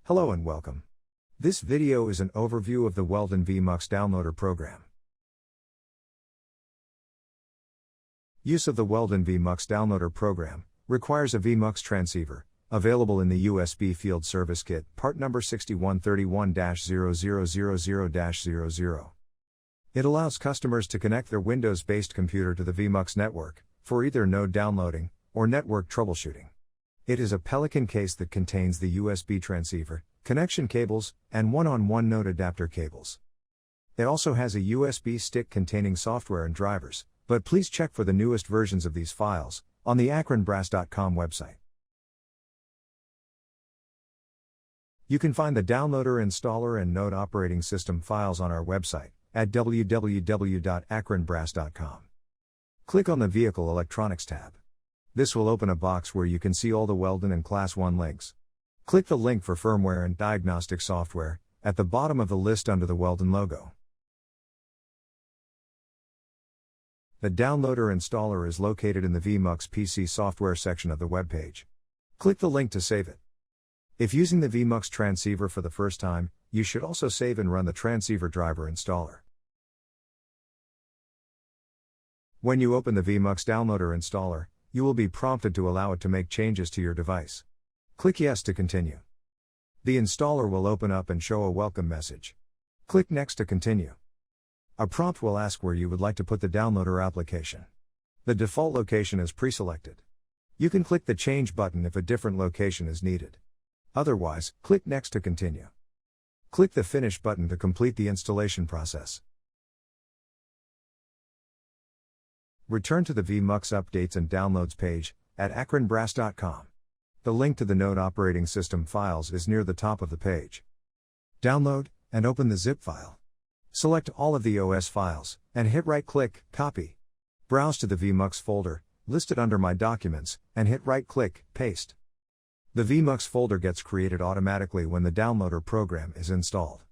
Hello and welcome. This video is an overview of the Weldon V-MUX downloader program. Use of the Weldon V-MUX downloader program requires a V-MUX transceiver, available in the USB Field Service Kit, part number 6131-0000-00. It allows customers to connect their Windows-based computer to the V-MUX network, for either node downloading or network troubleshooting. It is a Pelican case that contains the USB transceiver, connection cables, and one-on-one node adapter cables. It also has a USB stick containing software and drivers, but please check for the newest versions of these files on the akronbrass.com website. You can find the downloader, installer, and node operating system files on our website at www.akronbrass.com. Click on the Vehicle Electronics tab. This will open a box where you can see all the Weldon and Class 1 links. Click the link for firmware and diagnostic software at the bottom of the list under the Weldon logo. The downloader installer is located in the V-MUX PC software section of the web page. Click the link to save it. If using the V-MUX transceiver for the first time, you should also save and run the transceiver driver installer. When you open the V-MUX downloader installer, you will be prompted to allow it to make changes to your device. Click Yes to continue. The installer will open up and show a welcome message. Click Next to continue. A prompt will ask where you would like to put the downloader application. The default location is pre-selected. You can click the Change button if a different location is needed. Otherwise, click Next to continue. Click the Finish button to complete the installation process. Return to the V-MUX Updates and Downloads page at akronbrass.com. The link to the node operating system files is near the top of the page. Download and open the zip file. Select all of the OS files and hit right-click, Copy. Browse to the V-MUX folder listed under My Documents and hit right-click, Paste. The V-MUX folder gets created automatically when the downloader program is installed.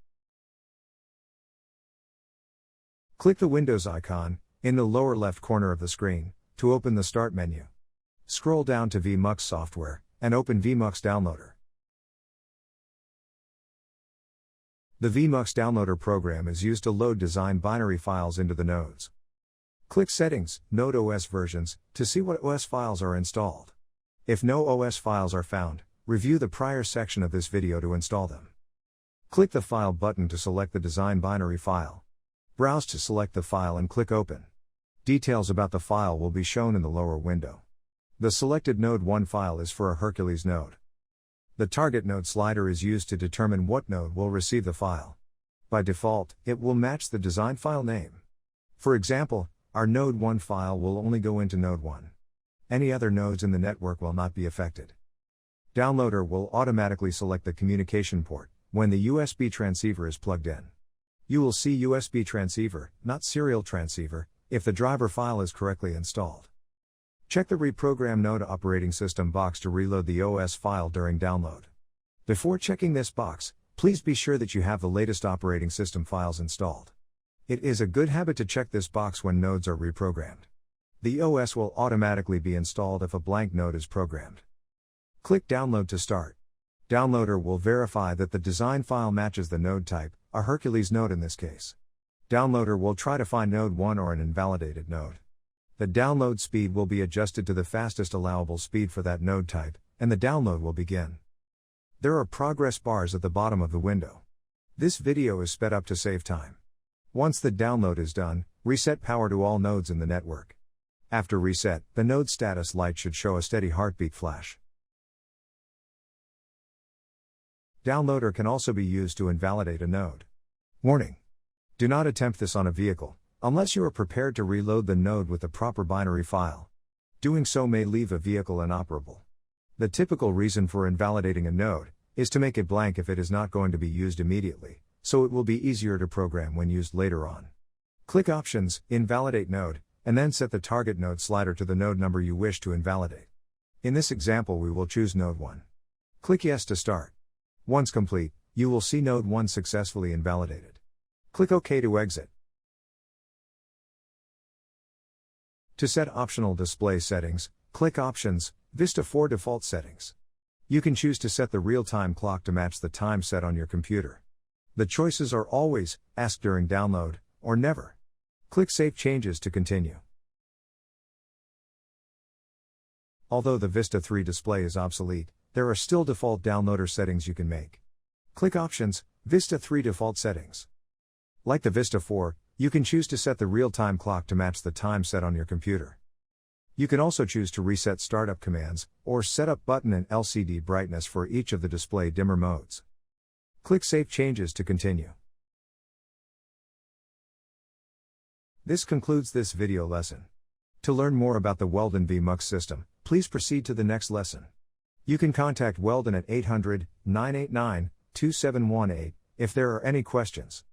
Click the Windows icon in the lower left corner of the screen to open the Start menu. Scroll down to V-MUX Software and open V-MUX Downloader. The V-MUX Downloader program is used to load design binary files into the nodes. Click Settings, Node OS Versions, to see what OS files are installed. If no OS files are found, review the prior section of this video to install them. Click the File button to select the design binary file. Browse to select the file and click Open. Details about the file will be shown in the lower window. The selected Node 1 file is for a Hercules node. The target node slider is used to determine what node will receive the file. By default, it will match the design file name. For example, our Node 1 file will only go into Node 1. Any other nodes in the network will not be affected. Downloader will automatically select the communication port when the USB transceiver is plugged in. You will see USB transceiver, not serial transceiver, if the driver file is correctly installed. Check the Reprogram Node Operating System box to reload the OS file during download. Before checking this box, please be sure that you have the latest operating system files installed. It is a good habit to check this box when nodes are reprogrammed. The OS will automatically be installed if a blank node is programmed. Click Download to start. Downloader will verify that the design file matches the node type, a Hercules node in this case. Downloader will try to find Node 1 or an invalidated node. The download speed will be adjusted to the fastest allowable speed for that node type, and the download will begin. There are progress bars at the bottom of the window. This video is sped up to save time. Once the download is done, reset power to all nodes in the network. After reset, the node status light should show a steady heartbeat flash. Downloader can also be used to invalidate a node. Warning: do not attempt this on a vehicle, unless you are prepared to reload the node with the proper binary file. Doing so may leave a vehicle inoperable. The typical reason for invalidating a node is to make it blank if it is not going to be used immediately, so it will be easier to program when used later on. Click Options, Invalidate Node, and then set the target node slider to the node number you wish to invalidate. In this example, we will choose Node 1. Click Yes to start. Once complete, you will see Node 1 successfully invalidated. Click OK to exit. To set optional display settings, click Options, Vista for default settings. You can choose to set the real-time clock to match the time set on your computer. The choices are always, ask during download, or never. Click Save Changes to continue. Although the Vista 3 display is obsolete, there are still default downloader settings you can make. Click Options, Vista 3 Default Settings. Like the Vista 4, you can choose to set the real-time clock to match the time set on your computer. You can also choose to reset startup commands, or setup button and LCD brightness for each of the display dimmer modes. Click Save Changes to continue. This concludes this video lesson. To learn more about the Weldon V-MUX system, please proceed to the next lesson. You can contact Weldon at 800-989-2718 if there are any questions.